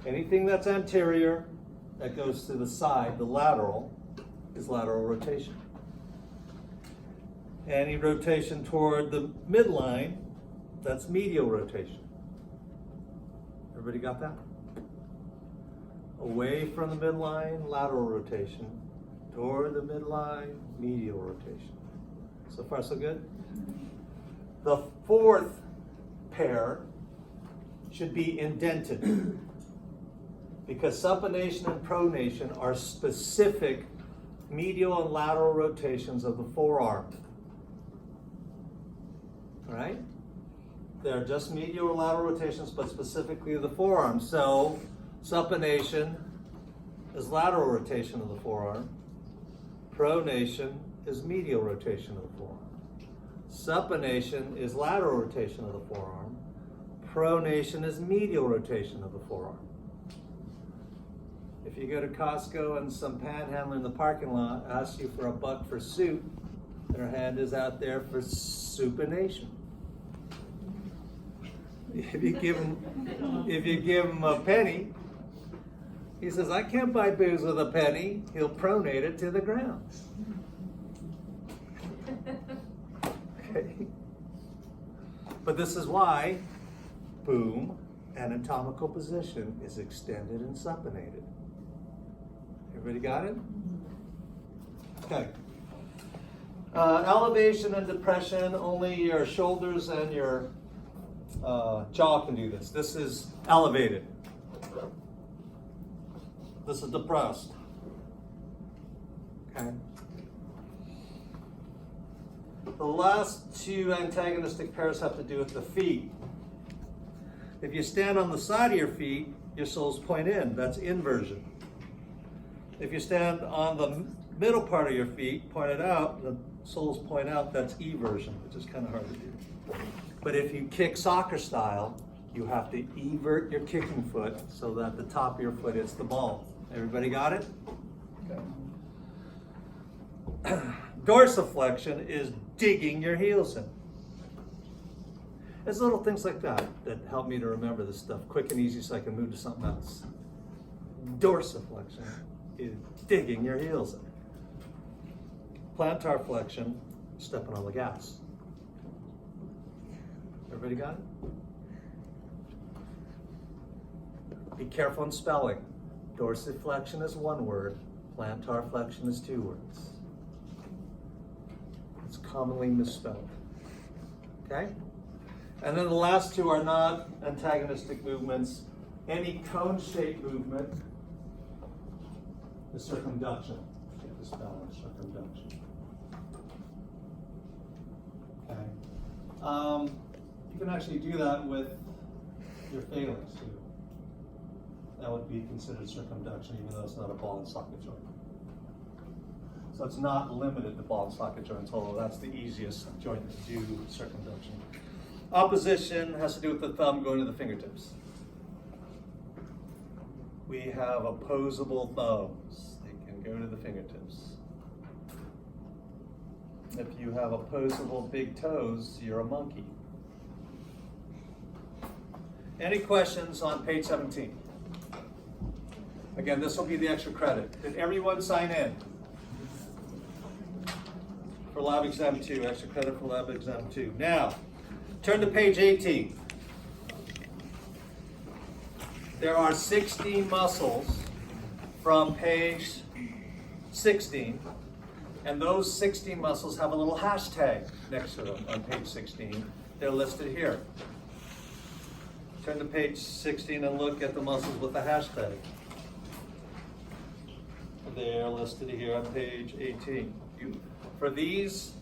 Anything that's anterior, that goes to the side, the lateral, is lateral rotation. Any rotation toward the midline, that's medial rotation. Everybody got that? Away from the midline, lateral rotation. Toward the midline, medial rotation. So far, so good? The fourth pair should be indented because supination and pronation are specific medial and lateral rotations of the forearm. All right? They're just medial or lateral rotations, but specifically of the forearm. So supination is lateral rotation of the forearm. Pronation is medial rotation of the forearm. Supination is lateral rotation of the forearm. Pronation is medial rotation of the forearm. If you go to Costco and some panhandler in the parking lot asks you for $1 for soup, their hand is out there for supination. If you give him a penny, he says, I can't buy booze with a penny. He'll pronate it to the ground. Okay. But this is why, boom, anatomical position is extended and supinated. Everybody got it? Okay. Elevation and depression, only your shoulders and your jaw can do this. This is elevated. This is depressed. Okay. The last two antagonistic pairs have to do with the feet. If you stand on the side of your feet, your soles point in. That's inversion. If you stand on the middle part of your feet, pointed out, the soles point out, that's eversion, which is kind of hard to do. But if you kick soccer style, you have to evert your kicking foot so that the top of your foot hits the ball. Everybody got it? Okay. Dorsiflexion is digging your heels in. There's little things like that that help me to remember this stuff quick and easy so I can move to something else. Dorsiflexion is digging your heels in. Plantar flexion, stepping on the gas. Everybody got it? Be careful in spelling. Dorsiflexion is one word, plantar flexion is 2 words. It's commonly misspelled. Okay? And then the last two are not antagonistic movements. Any cone-shaped movement is circumduction. Get this balance, circumduction. Okay. You can actually do that with your phalanx too. That would be considered circumduction, even though it's not a ball and socket joint. So it's not limited to ball and socket joints, although that's the easiest joint to do circumduction. Opposition has to do with the thumb going to the fingertips. We have opposable thumbs. They can go to the fingertips. If you have opposable big toes, you're a monkey. Any questions on page 17? Again, this will be the extra credit. Did everyone sign in? For Lab Exam 2, extra credit for Lab Exam 2. Now, turn to page 18. There are 16 muscles from page 16, and those 16 muscles have a little hashtag next to them on page 16. They're listed here. Turn to page 16 and look at the muscles with the hashtag. They're listed here on page 18. For these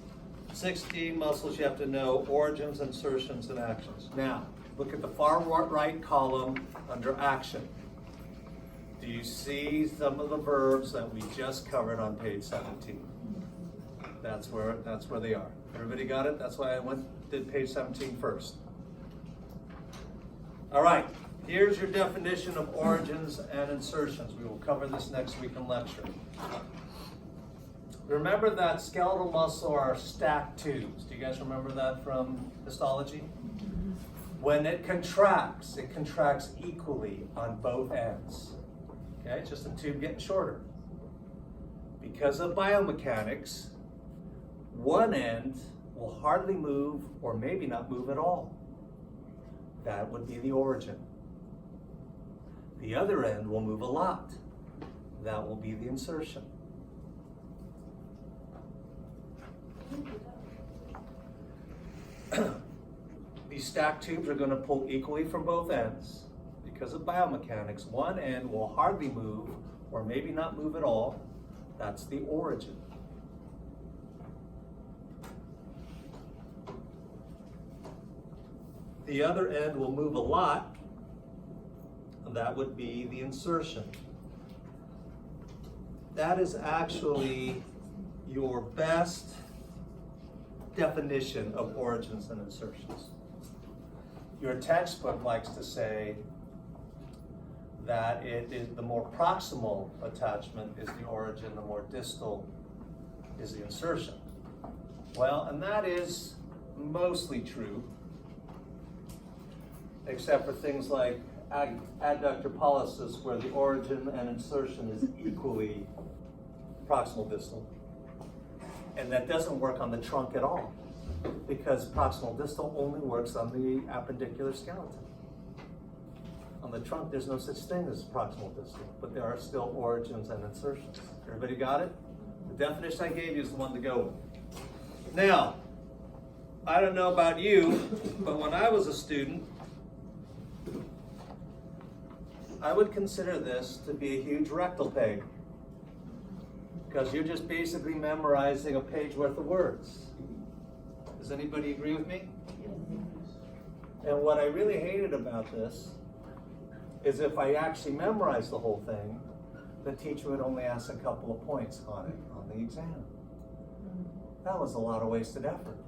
16 muscles, you have to know origins, insertions, and actions. Now, look at the far right column under action. Do you see some of the verbs that we just covered on page 17? That's where they are. Everybody got it? That's why I did page 17 first. All right, here's your definition of origins and insertions. We will cover this next week in lecture. Remember that skeletal muscle are stacked tubes. Do you guys remember that from histology? When it contracts equally on both ends. Okay, it's just a tube getting shorter. Because of biomechanics, one end will hardly move or maybe not move at all. That would be the origin. The other end will move a lot. That will be the insertion. These stacked tubes are going to pull equally from both ends. Because of biomechanics, one end will hardly move or maybe not move at all. That's the origin. The other end will move a lot, and that would be the insertion. That is actually your best definition of origins and insertions. Your textbook likes to say that it is the more proximal attachment is the origin, the more distal is the insertion. Well, and that is mostly true, except for things like adductor pollicis, where the origin and insertion is equally proximal distal. And that doesn't work on the trunk at all, because proximal distal only works on the appendicular skeleton. On the trunk, there's no such thing as proximal distal, but there are still origins and insertions. Everybody got it? The definition I gave you is the one to go with. Now, I don't know about you, but when I was a student, I would consider this to be a huge rectal pain, because you're just basically memorizing a page worth of words. Does anybody agree with me? And what I really hated about this is if I actually memorized the whole thing, the teacher would only ask a couple of points on it on the exam. That was a lot of wasted effort.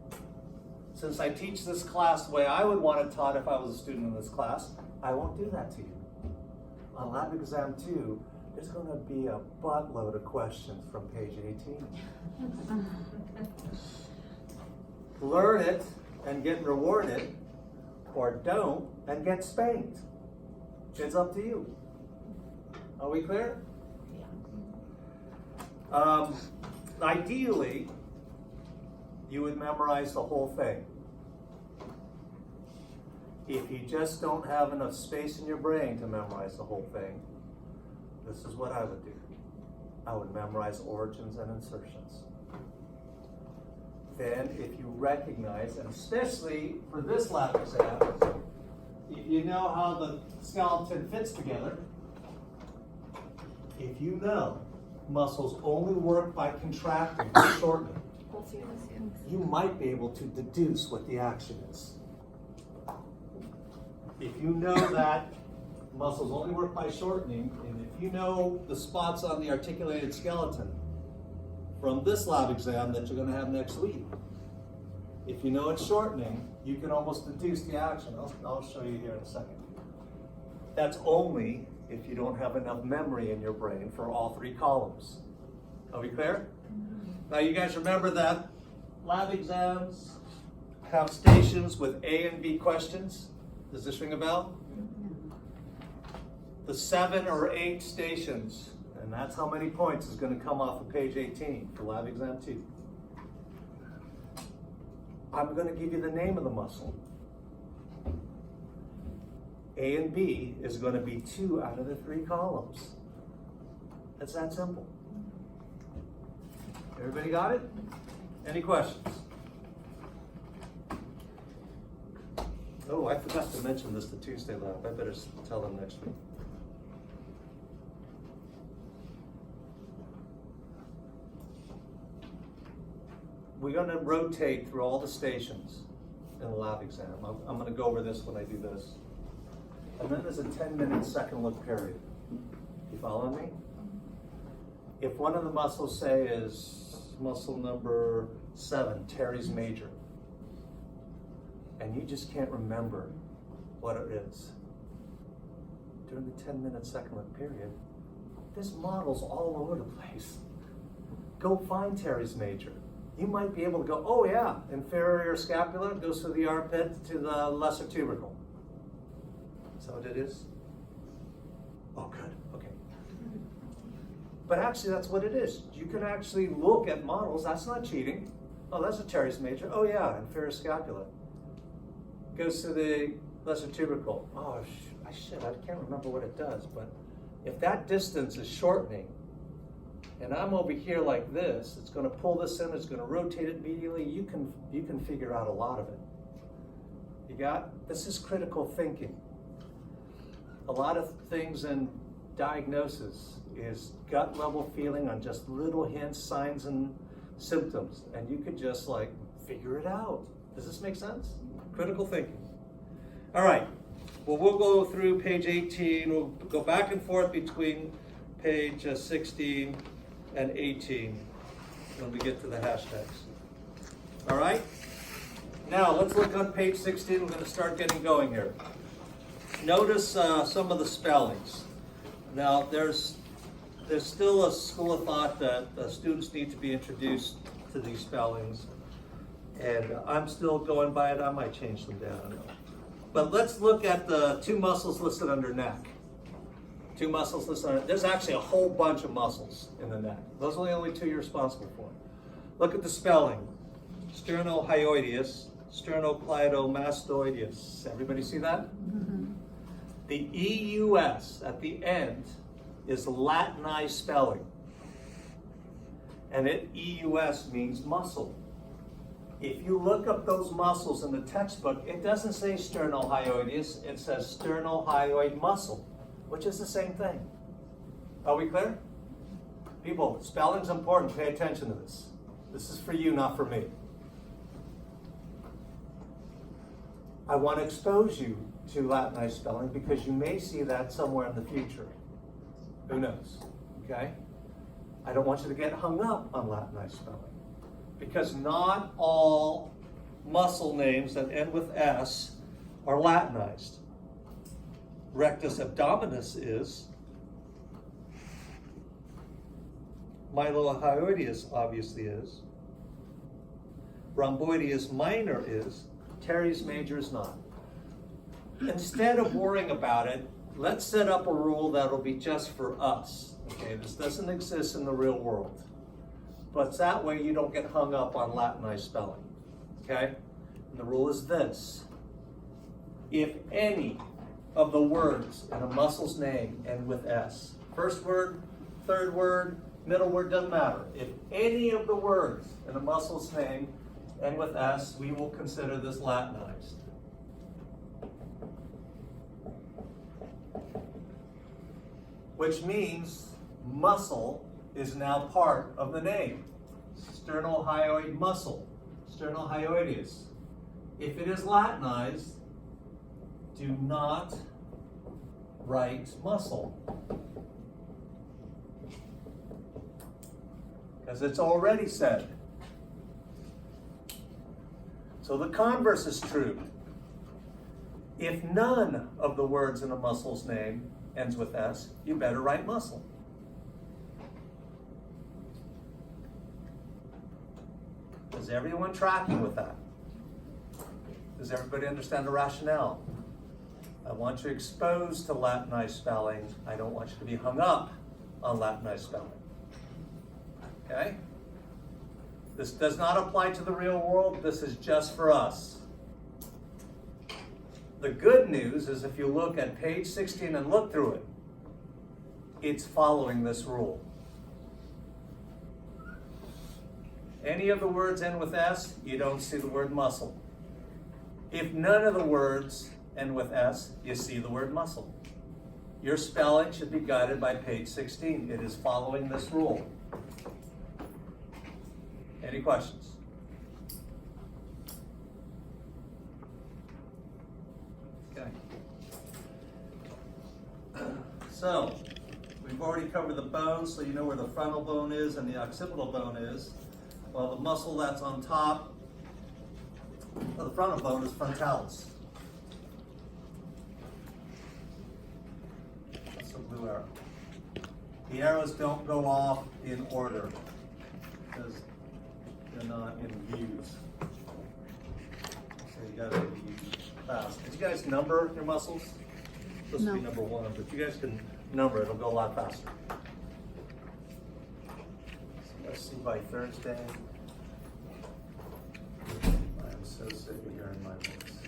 Since I teach this class the way I would want it taught if I was a student in this class, I won't do that to you. On Lab Exam 2, there's going to be a buttload of questions from page 18. Learn it and get rewarded, or don't and get spanked. It's up to you. Are we clear? Yeah. Ideally, you would memorize the whole thing. If you just don't have enough space in your brain to memorize the whole thing, this is what I would do. I would memorize origins and insertions. Then, if you recognize, and especially for this lab exam, if you know how the skeleton fits together, if you know muscles only work by contracting or shortening, you might be able to deduce what the action is. If you know that muscles only work by shortening, and if you know the spots on the articulated skeleton from this lab exam that you're going to have next week, if you know it's shortening, you can almost deduce the action. I'll show you here in a second. That's only if you don't have enough memory in your brain for all three columns. Are we clear? Now you guys remember that lab exams have stations with A and B questions. Does this ring a bell? The 7 or 8 stations, and that's how many points is going to come off of page 18 for Lab Exam 2. I'm going to give you the name of the muscle. A and B is going to be 2 out of the 3 columns. It's that simple. Everybody got it? Any questions? Oh, I forgot to mention this to Tuesday Lab. I better tell them next week. We're going to rotate through all the stations in the lab exam. I'm going to go over this when I do this. And then there's a 10-minute second look period. You follow me? If one of the muscles, say, is muscle number 7, teres major, and you just can't remember what it is, during the 10-minute second look period, this model's all over the place. Go find teres major. You might be able to go, oh yeah, inferior scapula goes through the armpit to the lesser tubercle. that what it is? Oh, good, okay. But actually, that's what it is. You can actually look at models. That's not cheating. Oh, that's a teres major. Oh, yeah, inferior scapula. Goes to the lesser tubercle. Oh, I can't remember what it does, but if that distance is shortening, and I'm over here like this, it's going to pull this in, it's going to rotate it medially, you can figure out a lot of it. You got? This is critical thinking. A lot of things in diagnosis is gut level feeling on just little hints, signs, and symptoms, and you could just like figure it out. Does this make sense? Critical thinking. All right, well, we'll go through page 18. We'll go back and forth between page 16 and 18 when we get to the hashtags. All right, now let's look on page 16. We're going to start getting going here. Notice some of the spellings. Now, there's still a school of thought that students need to be introduced to these spellings, and I'm still going by it. I might change them down, I don't know. But let's look at the two muscles listed under neck. Two muscles listed under, there's actually a whole bunch of muscles in the neck. Those are the only two you're responsible for. Look at the spelling. Sternohyoideus, sternocleidomastoideus. Everybody see that? Mm-hmm. The EUS at the end is Latinized spelling. And EUS means muscle. If you look up those muscles in the textbook, it doesn't say sternohyoideus, it says sternohyoid muscle, which is the same thing. Are we clear? People, spelling's important, pay attention to this. This is for you, not for me. I want to expose you to Latinized spelling because you may see that somewhere in the future. Who knows? Okay? I don't want you to get hung up on Latinized spelling because not all muscle names that end with S are Latinized. Rectus abdominis is. Mylohyoideus obviously is. Rhomboideus minor is. Teres major is not. Instead of worrying about it, let's set up a rule that'll be just for us. Okay, this doesn't exist in the real world. But that way you don't get hung up on Latinized spelling. Okay? And the rule is this. If any of the words in a muscle's name end with S, first word, third word, middle word, doesn't matter. If any of the words in a muscle's name end with S, we will consider this Latinized. Which means muscle is now part of the name. Sternohyoid muscle, sternohyoideus. If it is Latinized, do not write muscle. Because it's already said. So the converse is true. If none of the words in a muscle's name ends with S, you better write muscle. Is everyone tracking with that? Does everybody understand the rationale? I want you exposed to Latinized spelling. I don't want you to be hung up on Latinized spelling. Okay? This does not apply to the real world. This is just for us. The good news is if you look at page 16 and look through it, it's following this rule. Any of the words end with S, you don't see the word muscle. If none of the words end with S, you see the word muscle. Your spelling should be guided by page 16. It is following this rule. Any questions? Okay. So, we've already covered the bones, so you know where the frontal bone is and the occipital bone is. Well, the muscle that's on top of the frontal bone is frontalis. That's the blue arrow. The arrows don't go off in order because they're not in views. So you gotta be fast. Did you guys number your muscles? supposed to be number 1, but you guys can number it, it'll go a lot faster. So let's see by Thursday. I am so sick of hearing my voice.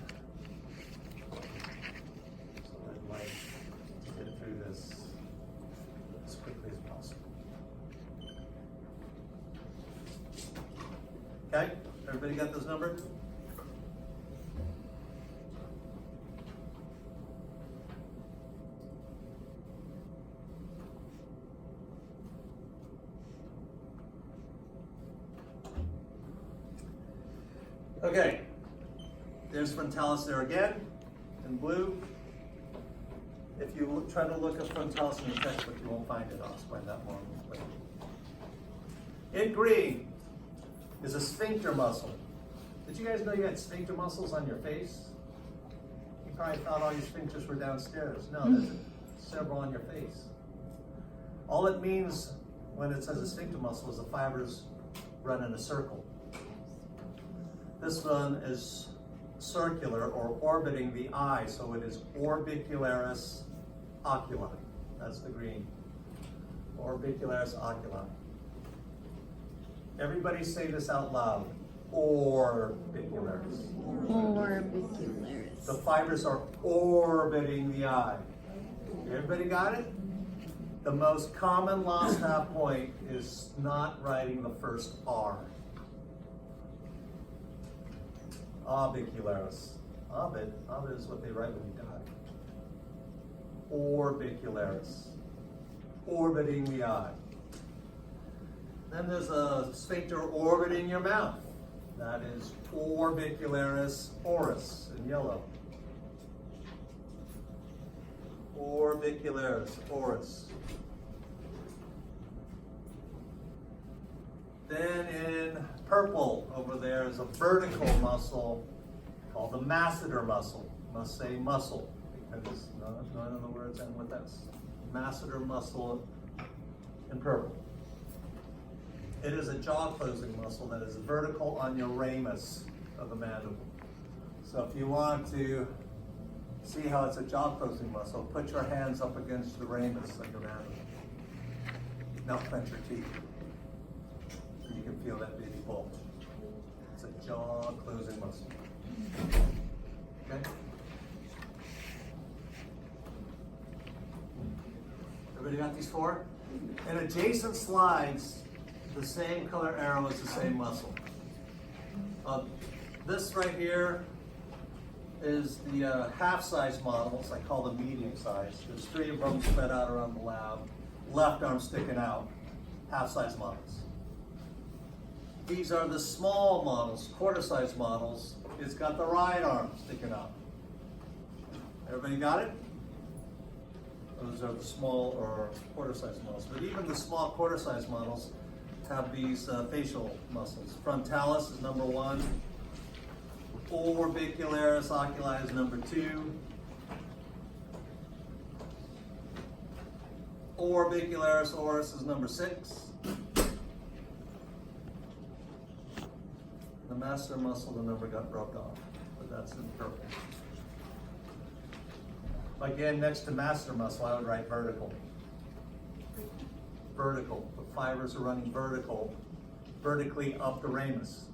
So I'd like to get through this as quickly as possible. Okay, everybody got this number? Okay, there's frontalis there again, in blue. If you try to look up frontalis in the textbook, you won't find it. I'll explain that more later. In green is a sphincter muscle. Did you guys know you had sphincter muscles on your face? You probably thought all your sphincters were downstairs. No, there's several on your face. All it means when it says a sphincter muscle is the fibers run in a circle. This one is circular or orbiting the eye, so it is orbicularis oculi. That's the green. Orbicularis oculi. Everybody say this out loud. Orbicularis. Orbicularis. The fibers are orbiting the eye. Everybody got it? The most common lost half point is not writing the first R. Orbicularis. Orbit is what they write when you die. Orbicularis. Orbiting the eye. Then there's a sphincter orbiting your mouth. That is orbicularis oris in yellow. Orbicularis oris. Then in purple over there is a vertical muscle called the masseter muscle. Must say muscle because none of the words end with S. Masseter muscle in purple. It is a jaw closing muscle that is vertical on your ramus of the mandible. So if you want to see how it's a jaw closing muscle, put your hands up against the ramus of your mandible. Now clench your teeth. So you can feel that baby bulge. It's a jaw closing muscle. Okay? Everybody got these 4? In adjacent slides, the same color arrow is the same muscle. This right here is the half-size models. I call them medium size. There's 3 of them spread out around the lab. Left arm sticking out. Half-size models. These are the small models, quarter-size models. It's got the right arm sticking out. Everybody got it? Those are the small or quarter-size models. But even the small quarter-size models have these facial muscles. Frontalis is number 1. Orbicularis oculi is number 2. Orbicularis oris is number 6. The masseter muscle, the number got rubbed off, but that's in purple. Again, next to masseter muscle, I would write vertical. Vertical. The fibers are running vertically up the ramus.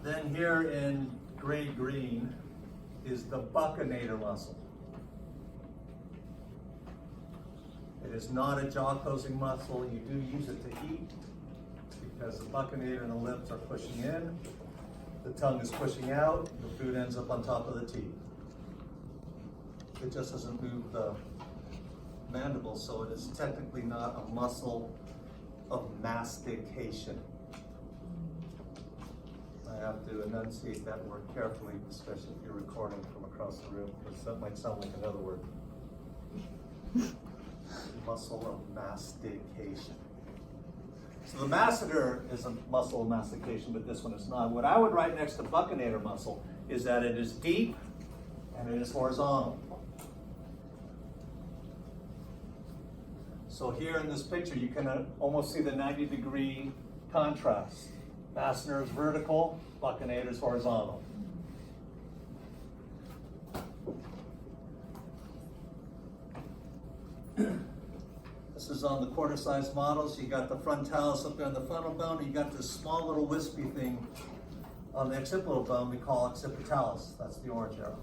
Then here in gray green is the buccinator muscle. It is not a jaw closing muscle. You do use it to eat because the buccinator and the lips are pushing in. The tongue is pushing out. The food ends up on top of the teeth. It just doesn't move the mandible, so it is technically not a muscle of mastication. I have to enunciate that word carefully, especially if you're recording from across the room, because that might sound like another word. Muscle of mastication. So the masseter is a muscle of mastication, but this one is not. What I would write next to buccinator muscle is that it is deep and it is horizontal. So here in this picture, you can almost see the 90-degree contrast. Masseter is vertical, buccinator is horizontal. This is on the quarter-size models. You got the frontalis up there on the frontal bone, and you got this small little wispy thing on the occipital bone we call occipitalis. That's the orange arrow.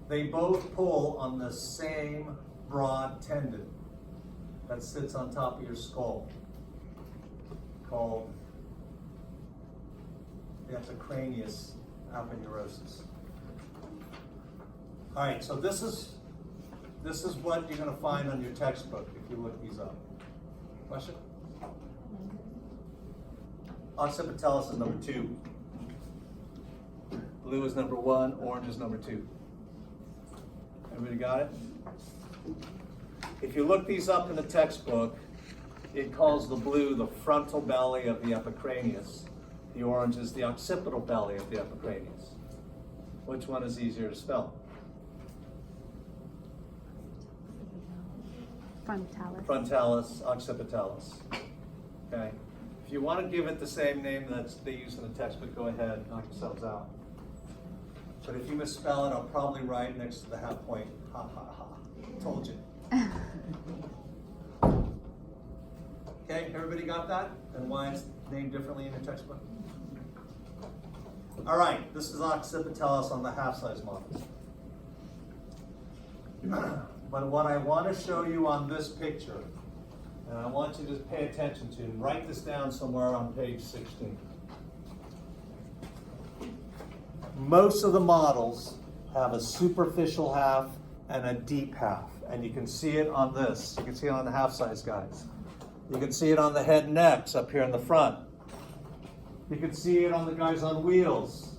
They both pull on the same broad tendon that sits on top of your skull, called the epicranius aponeurosis. All right, so this is what you're going to find on your textbook if you look these up. Question? Occipitalis is number 2. Blue is number 1. Orange is number 2. Everybody got it? If you look these up in the textbook, it calls the blue the frontal belly of the epicranius. The orange is the occipital belly of the epicranius. Which one is easier to spell? Frontalis. Frontalis, occipitalis. Okay. If you want to give it the same name that they use in the textbook, go ahead, knock yourselves out. But if you misspell it, I'll probably write next to the half point, ha ha ha. Told you. Okay, everybody got that? And why it's named differently in your textbook? All right, this is occipitalis on the half-size models. But what I want to show you on this picture, and I want you to pay attention to, and write this down somewhere on page 16. Most of the models have a superficial half and a deep half, and you can see it on this. You can see it on the half-size guys. You can see it on the head and necks up here in the front. You can see it on the guys on wheels.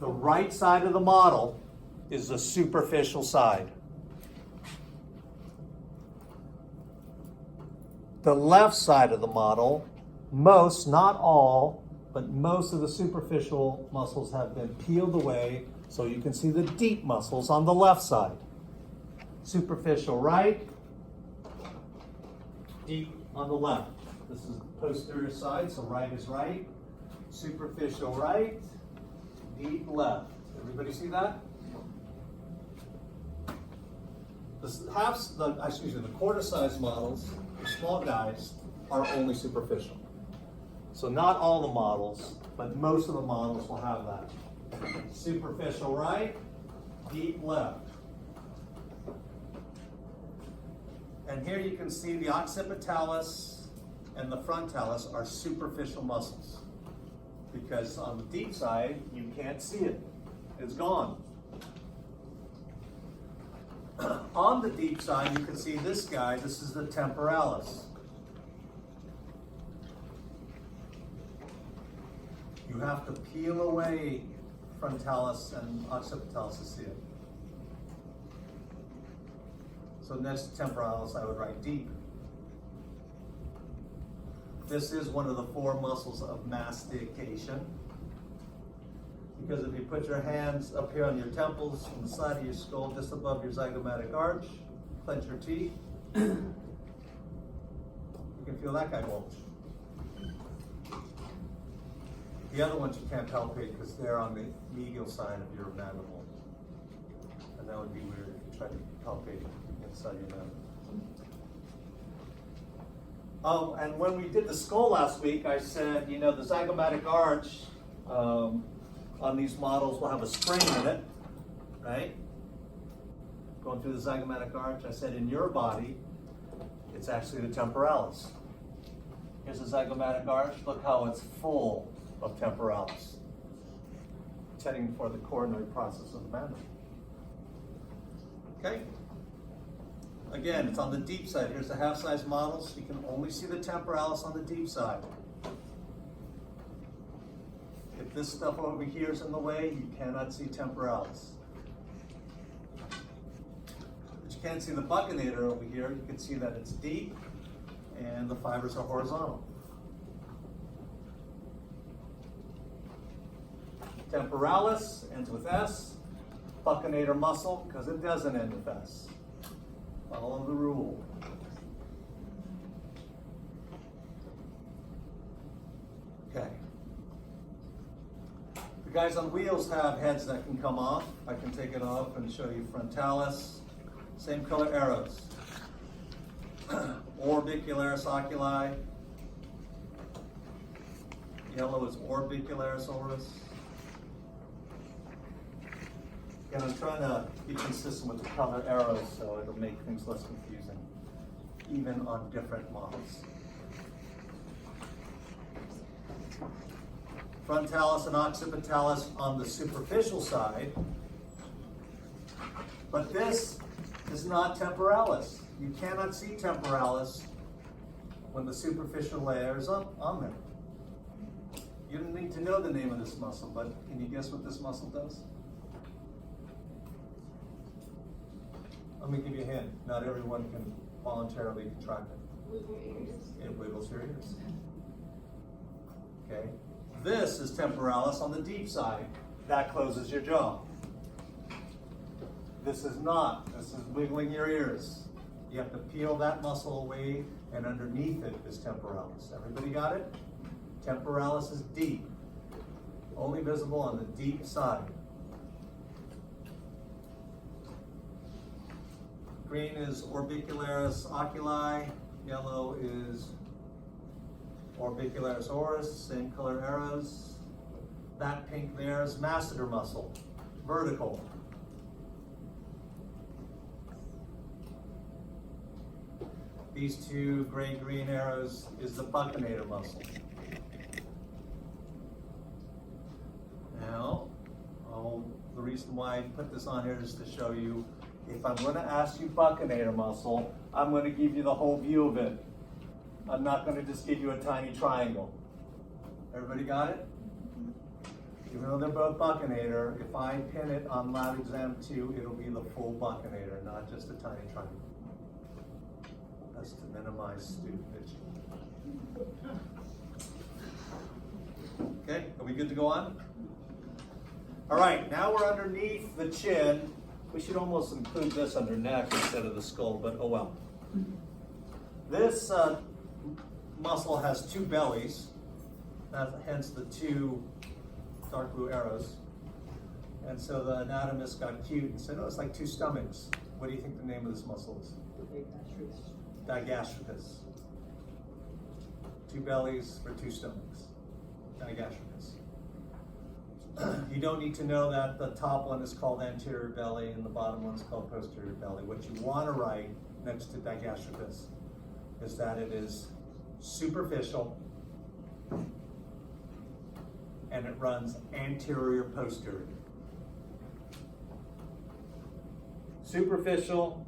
The right side of the model is the superficial side. The left side of the model, most, not all, but most of the superficial muscles have been peeled away, so you can see the deep muscles on the left side. Superficial right, deep on the left. This is the posterior side, so right is right. Superficial right, deep left. Everybody see that? The quarter-size models, the small guys, are only superficial. So not all the models, but most of the models will have that. Superficial right, deep left. And here you can see the occipitalis and the frontalis are superficial muscles. Because on the deep side, you can't see it. It's gone. On the deep side, you can see this guy. This is the temporalis. You have to peel away frontalis and occipitalis to see it. So next to temporalis, I would write deep. This is one of the 4 muscles of mastication. Because if you put your hands up here on your temples, on the side of your skull, just above your zygomatic arch, clench your teeth, you can feel that guy bulge. The other ones you can't palpate because they're on the medial side of your mandible. And that would be weird if you tried to palpate inside your mandible. Oh, and when we did the skull last week, I said, the zygomatic arch on these models will have a spring in it, right? Going through the zygomatic arch. I said in your body, it's actually the temporalis. Here's the zygomatic arch. Look how it's full of temporalis, intending for the coronary process of the mandible. Okay? Again, it's on the deep side. Here's the half-size models. You can only see the temporalis on the deep side. If this stuff over here is in the way, you cannot see temporalis. But you can't see the buccinator over here. You can see that it's deep and the fibers are horizontal. Temporalis ends with S. Buccinator muscle, because it doesn't end with S. Follow the rule. Okay. Guys on wheels have heads that can come off. I can take it off and show you frontalis. Same color arrows. Orbicularis oculi. Yellow is orbicularis oris. Again, I'm trying to be consistent with the color arrows so it'll make things less confusing, even on different models. Frontalis and occipitalis on the superficial side, but this is not temporalis. You cannot see temporalis when the superficial layer is on there. You don't need to know the name of this muscle, but can you guess what this muscle does? Let me give you a hint. Not everyone can voluntarily contract it. It wiggles your ears. Okay. This is temporalis on the deep side. That closes your jaw. This is not. This is wiggling your ears. You have to peel that muscle away, and underneath it is temporalis. Everybody got it? Temporalis is deep. Only visible on the deep side. Green is orbicularis oculi. Yellow is orbicularis oris, same color arrows. That pink there is masseter muscle, vertical. These two gray-green arrows is the buccinator muscle. Now, the reason why I put this on here is to show you, if I'm going to ask you buccinator muscle, I'm going to give you the whole view of it. I'm not going to just give you a tiny triangle. Everybody got it? Even though they're both buccinator, if I pin it on lab exam 2, it'll be the full buccinator, not just a tiny triangle. That's to minimize student vision. Okay, are we good to go on? All right, now we're underneath the chin. We should almost include this under neck instead of the skull, but oh well. This muscle has two bellies, hence the two dark blue arrows. And so the anatomist got cute and said, oh, it's like two stomachs. What do you think the name of this muscle is? Digastricus. Two bellies for two stomachs. Digastricus. You don't need to know that the top one is called anterior belly and the bottom one is called posterior belly. What you want to write next to digastricus is that it is superficial and it runs anterior posterior. Superficial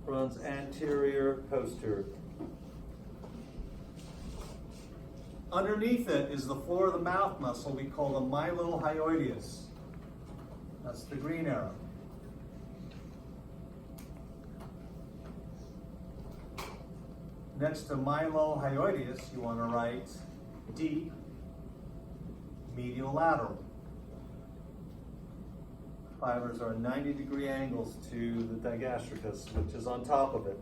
runs anterior posterior. Underneath it is the floor of the mouth muscle we call the mylohyoideus. That's the green arrow. Next to mylohyoideus, you want to write deep medial lateral. Fibers are 90-degree angles to the digastricus, which is on top of it.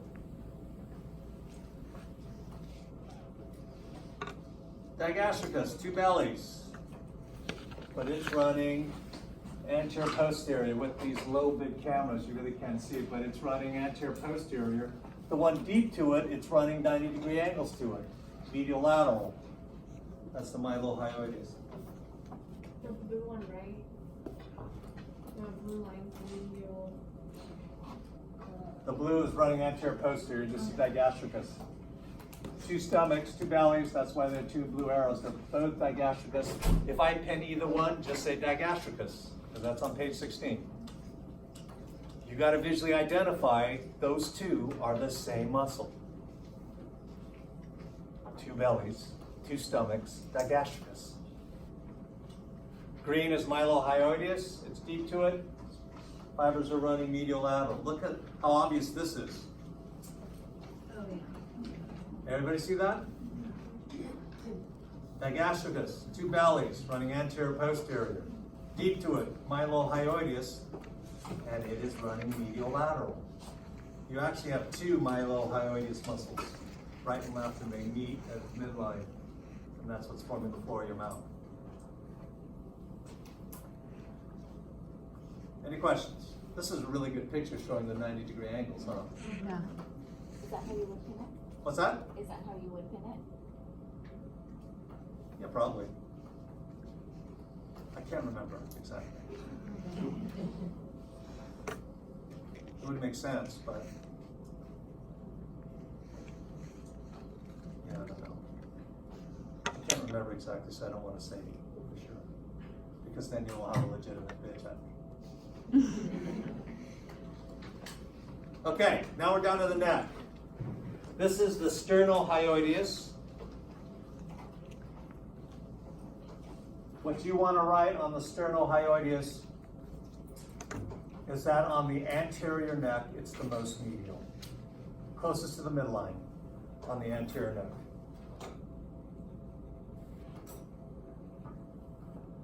Digastricus, two bellies, but it's running anterior posterior with these low big cameras. You really can't see it, but it's running anterior posterior. The one deep to it, it's running 90-degree angles to it. Medial lateral. That's the mylohyoideus. The blue one, right? The blue line, medial. The blue is running anterior posterior, just see digastricus. Two stomachs, two bellies, that's why they're two blue arrows. They're both digastricus. If I pin either one, just say digastricus, because that's on page 16. You got to visually identify those two are the same muscle. Two bellies, two stomachs, digastricus. Green is mylohyoideus, it's deep to it. Fibers are running medial lateral. Look at how obvious this is. Oh, yeah. Everybody see that? Digastricus, two bellies running anterior posterior. Deep to it, mylohyoideus, and it is running medial lateral. You actually have two mylohyoideus muscles, right and left, and they meet at midline, and that's what's forming the floor of your mouth. Any questions? This is a really good picture showing the 90-degree angles, huh? Yeah. Is that how you would pin it? What's that? Is that how you would pin it? Yeah, probably. I can't remember exactly. It would make sense, but yeah, I don't know. I can't remember exactly, so I don't want to say for sure. Because then you'll have a legitimate bitch at me. Okay, now we're down to the neck. This is the sternohyoideus. What you want to write on the sternohyoideus is that on the anterior neck, it's the most medial. Closest to the midline on the anterior neck.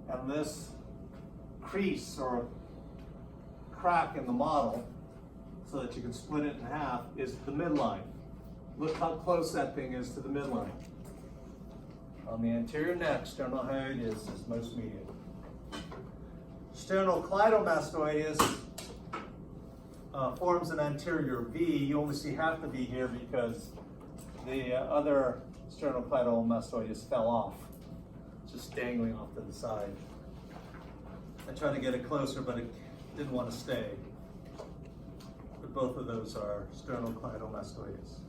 And this crease or crack in the model, so that you can split it in half, is the midline. Look how close that thing is to the midline. On the anterior neck, sternohyoideus is most medial. Sternocleidomastoideus forms an anterior V. You only see half the V here because the other sternocleidomastoideus fell off, just dangling off to the side. I tried to get it closer, but it didn't want to stay. But both of those are sternocleidomastoideus.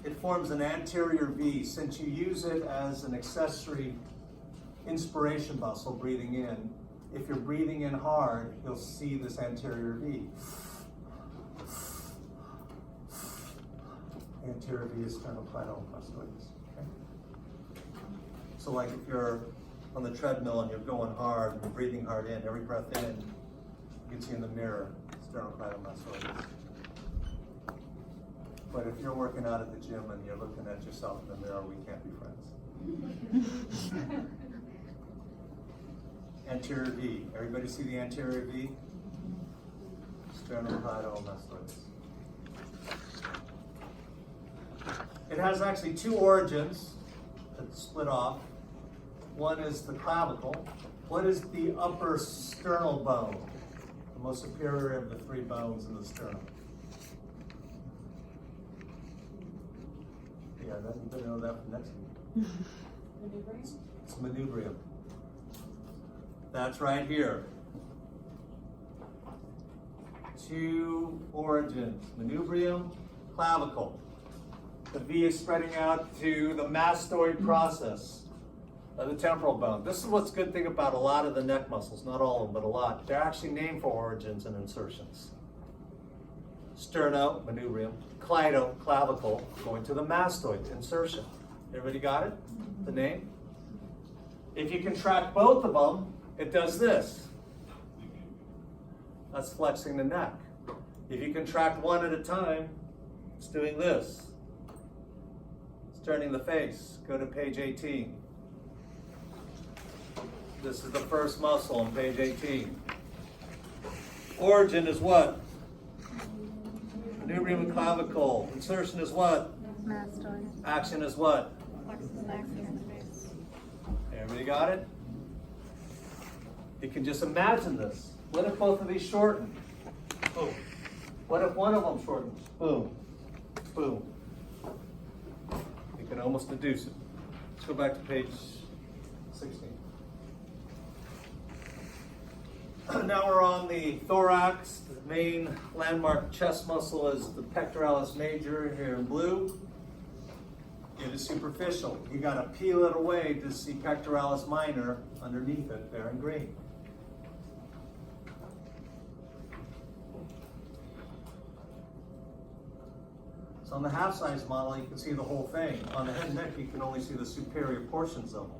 It forms an anterior V. Since you use it as an accessory inspiration muscle breathing in, if you're breathing in hard, you'll see this anterior V. Anterior V is sternocleidomastoideus. Okay? So like if you're on the treadmill and you're going hard and you're breathing hard in, every breath in, you can see in the mirror, sternocleidomastoideus. But if you're working out at the gym and you're looking at yourself in the mirror, we can't be friends. Anterior V. Everybody see the anterior V? Sternocleidomastoideus. It has actually two origins that split off. One is the clavicle. What is the upper sternal bone? The most superior of the three bones in the sternum. Yeah, you better know that from next week. It's manubrium. That's right here. Two origins, manubrium, clavicle. The V is spreading out to the mastoid process of the temporal bone. This is what's good thing about a lot of the neck muscles, not all of them, but a lot. They're actually named for origins and insertions. Sterno, manubrium, cleido, clavicle, going to the mastoid, insertion. Everybody got it? The name? If you contract both of them, it does this. That's flexing the neck. If you contract one at a time, it's doing this. It's turning the face. Go to page 18. This is the first muscle on page 18. Origin is what? Manubrium and clavicle. Insertion is what? Mastoid. Action is what? Flexus maximus face. Everybody got it? You can just imagine this. What if both of these shorten? Boom. What if one of them shortens? Boom. Boom. You can almost deduce it. Let's go back to page 16. Now we're on the thorax. The main landmark chest muscle is the pectoralis major here in blue. It is superficial. You got to peel it away to see pectoralis minor underneath it there in green. So on the half-size model, you can see the whole thing. On the head and neck, you can only see the superior portions of them.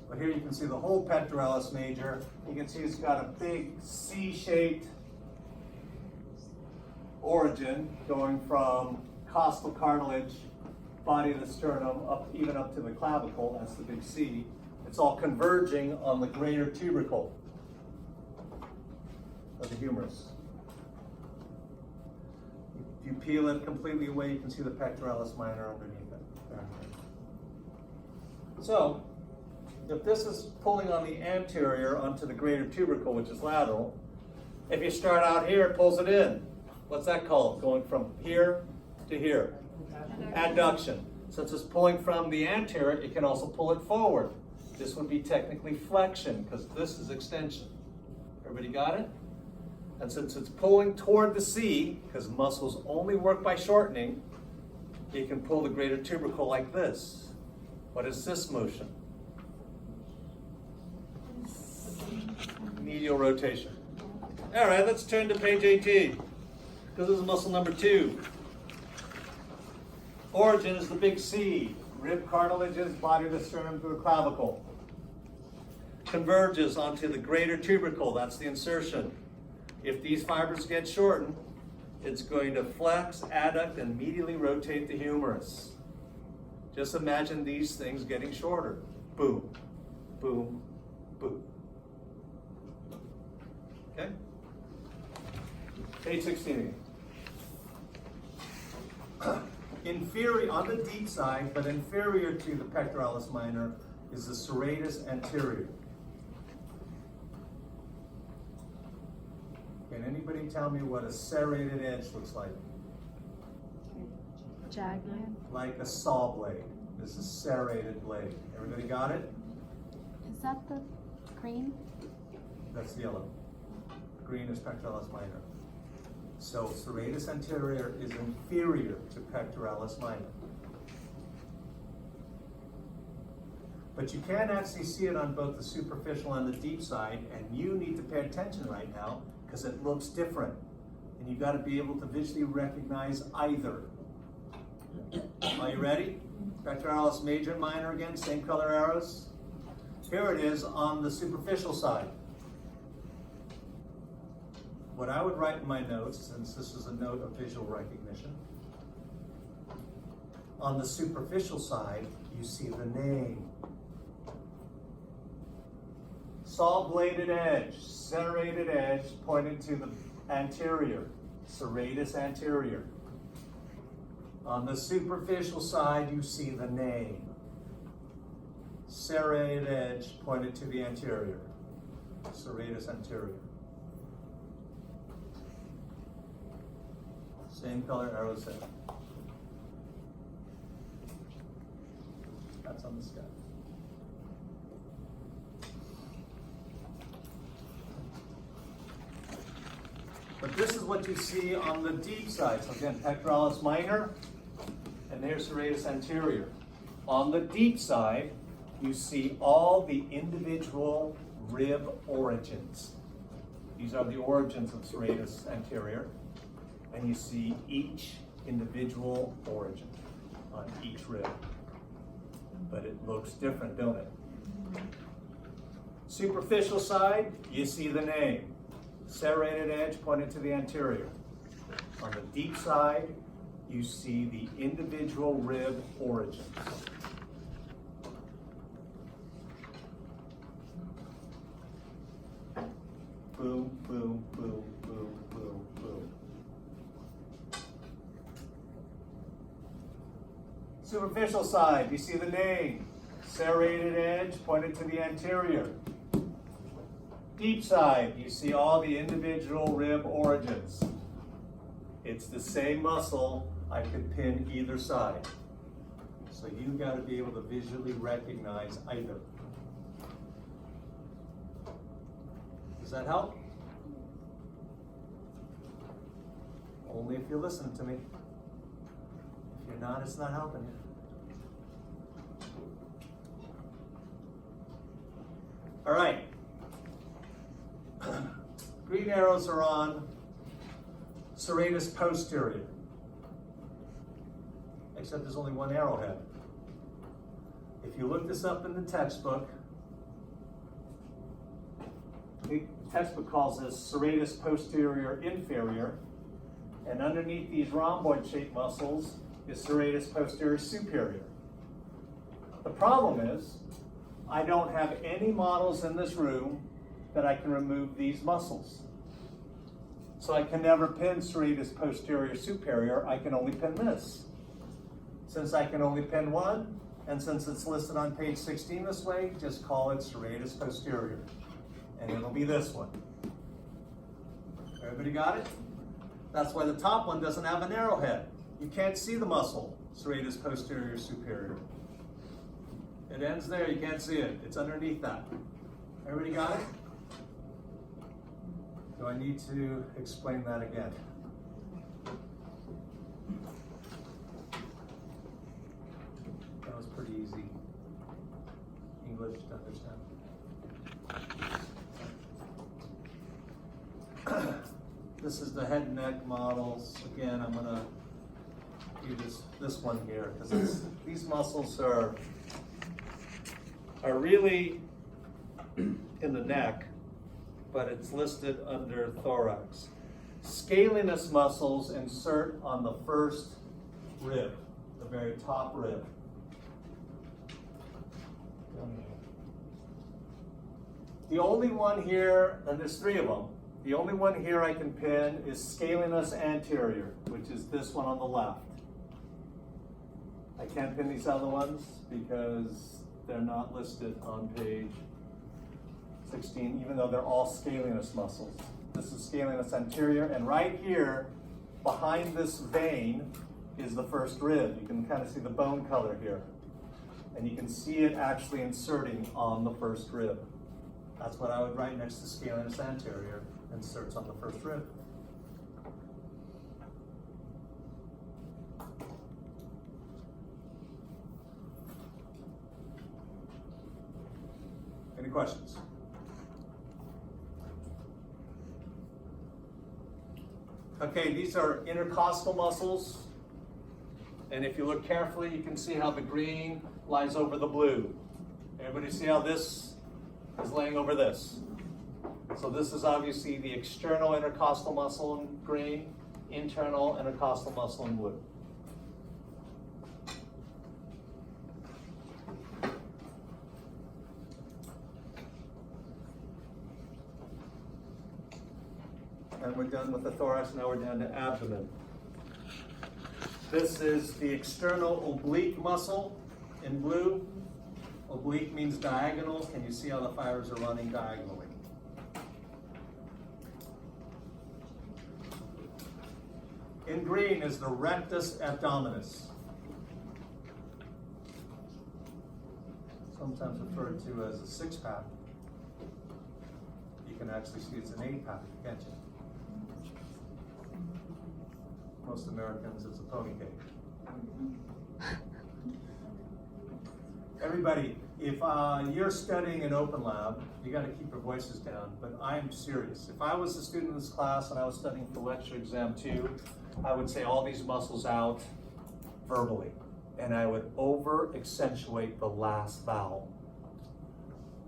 But here you can see the whole pectoralis major. You can see it's got a big C-shaped origin going from costal cartilage, body of the sternum, even up to the clavicle. That's the big C. It's all converging on the greater tubercle of the humerus. If you peel it completely away, you can see the pectoralis minor underneath it. So, if this is pulling on the anterior onto the greater tubercle, which is lateral, if you start out here, it pulls it in. What's that called? Going from here to here. Adduction. Since it's pulling from the anterior, it can also pull it forward. This would be technically flexion, because this is extension. Everybody got it? And since it's pulling toward the C, because muscles only work by shortening, you can pull the greater tubercle like this. What is this motion? Medial rotation. All right, let's turn to page 18, because this is muscle number 2. Origin is the big C. Rib cartilages, body of the sternum to the clavicle. Converges onto the greater tubercle, that's the insertion. If these fibers get shortened, it's going to flex, adduct, and medially rotate the humerus. Just imagine these things getting shorter. Boom, boom, boom. Okay? Page 16 again. Inferior, on the deep side, but inferior to the pectoralis minor, is the serratus anterior. Can anybody tell me what a serrated edge looks like? Jagged. Like a saw blade. This is serrated blade. Everybody got it? Is that the green? That's yellow. Green is pectoralis minor. So serratus anterior is inferior to pectoralis minor. But you can actually see it on both the superficial and the deep side, and you need to pay attention right now because it looks different. And you've got to be able to visually recognize either. Are you ready? Pectoralis major and minor again, same color arrows. Here it is on the superficial side. What I would write in my notes, since this is a note of visual recognition, on the superficial side, you see the name. Saw-bladed edge, serrated edge, pointed to the anterior, serratus anterior. On the superficial side, you see the name. Serrated edge, pointed to the anterior, serratus anterior. Same color arrows there. That's on the sky. But this is what you see on the deep side. So again, pectoralis minor, and there's serratus anterior. On the deep side, you see all the individual rib origins. These are the origins of serratus anterior. And you see each individual origin on each rib. But it looks different, don't it? Superficial side, you see the name. Serrated edge pointed to the anterior. On the deep side, you see the individual rib origins. Boom, boom, boom, boom, boom, boom. Superficial side, you see the name. Serrated edge pointed to the anterior. Deep side, you see all the individual rib origins. It's the same muscle, I could pin either side. So you've got to be able to visually recognize either. Does that help? Only if you're listening to me. If you're not, it's not helping you. All right. Green arrows are on serratus posterior. Except there's only one arrowhead. If you look this up in the textbook, the textbook calls this serratus posterior inferior, and underneath these rhomboid-shaped muscles is serratus posterior superior. The problem is, I don't have any models in this room that I can remove these muscles. So I can never pin serratus posterior superior, I can only pin this. Since I can only pin one, And since it's listed on page 16 this way, just call it serratus posterior. And it'll be this one. Everybody got it? That's why the top one doesn't have an arrowhead. You can't see the muscle, serratus posterior superior. It ends there, you can't see it. It's underneath that. Everybody got it? Do I need to explain that again? That was pretty easy English to understand. This is the head and neck models. Again, I'm gonna do this one here because these muscles are really in the neck, but it's listed under thorax. Scalenus muscles insert on the first rib, the very top rib. The only one here, and there's three of them, the only one here I can pin is scalenus anterior, which is this one on the left. I can't pin these other ones because they're not listed on page 16, even though they're all scalenus muscles. This is scalenus anterior, and right here, behind this vein, is the first rib. You can kind of see the bone color here. And you can see it actually inserting on the first rib. That's what I would write next to scalenus anterior, inserts on the first rib. Any questions? Okay, these are intercostal muscles. And if you look carefully, you can see how the green lies over the blue. Everybody see how this is laying over this? So this is obviously the external intercostal muscle in green, internal intercostal muscle in blue. And we're done with the thorax, now we're down to abdomen. This is the external oblique muscle in blue. Oblique means diagonal. Can you see how the fibers are running diagonally? In green is the rectus abdominis. Sometimes referred to as a six-pack. You can actually see it's an eight-pack, can't you? Most Americans, it's a pony cake. Everybody, if you're studying an open lab, you got to keep your voices down, but I'm serious. If I was a student in this class and I was studying for lecture exam 2, I would say all these muscles out verbally, and I would over-accentuate the last vowel.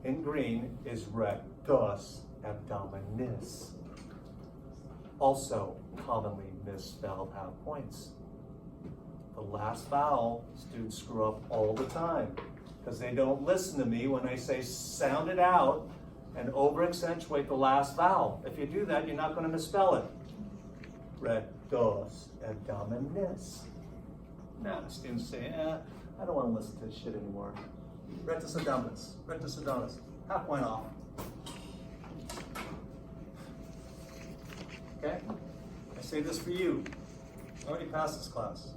In green is rectus abdominis. Also commonly misspelled have points. The last vowel, students screw up all the time because they don't listen to me when I say sound it out and over-accentuate the last vowel. If you do that, you're not going to misspell it. Rectus abdominis. Now the students say, I don't want to listen to this shit anymore. Rectus abdominis, rectus abdominis. Half point off. Okay? I say this for you. I already passed this class.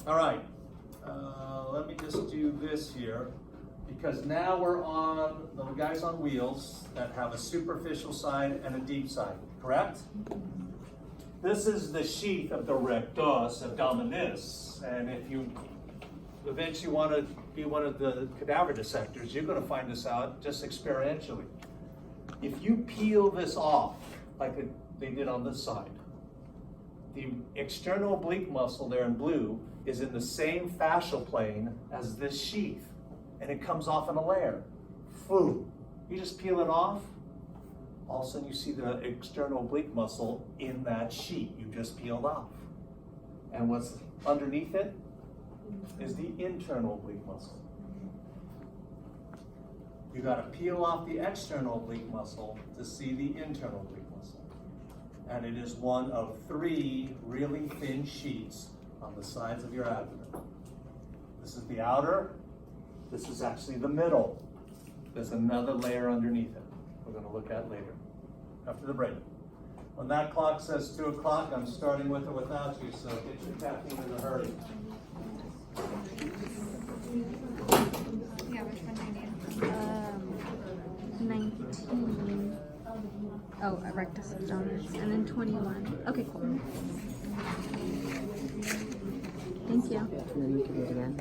All right. Let me just do this here, because now we're on the guys on wheels that have a superficial side and a deep side, correct? This is the sheath of the rectus abdominis, and if you eventually want to be one of the cadaver dissectors, you're going to find this out just experientially. If you peel this off, like they did on this side, the external oblique muscle there in blue is in the same fascial plane as this sheath, and it comes off in a layer. Boom. You just peel it off, all of a sudden you see the external oblique muscle in that sheet you just peeled off. And what's underneath it is the internal oblique muscle. You got to peel off the external oblique muscle to see the internal oblique muscle. And it is one of 3 really thin sheets on the sides of your abdomen. This is the outer, this is actually the middle. There's another layer underneath it we're going to look at later, after the break. When that clock says 2 o'clock, I'm starting with or without you, so get your caffeine in a hurry. Yeah, which one do you need? 19. Oh, erectus abdominis. And then 21. Okay, cool. Thank you. And then you can do it again.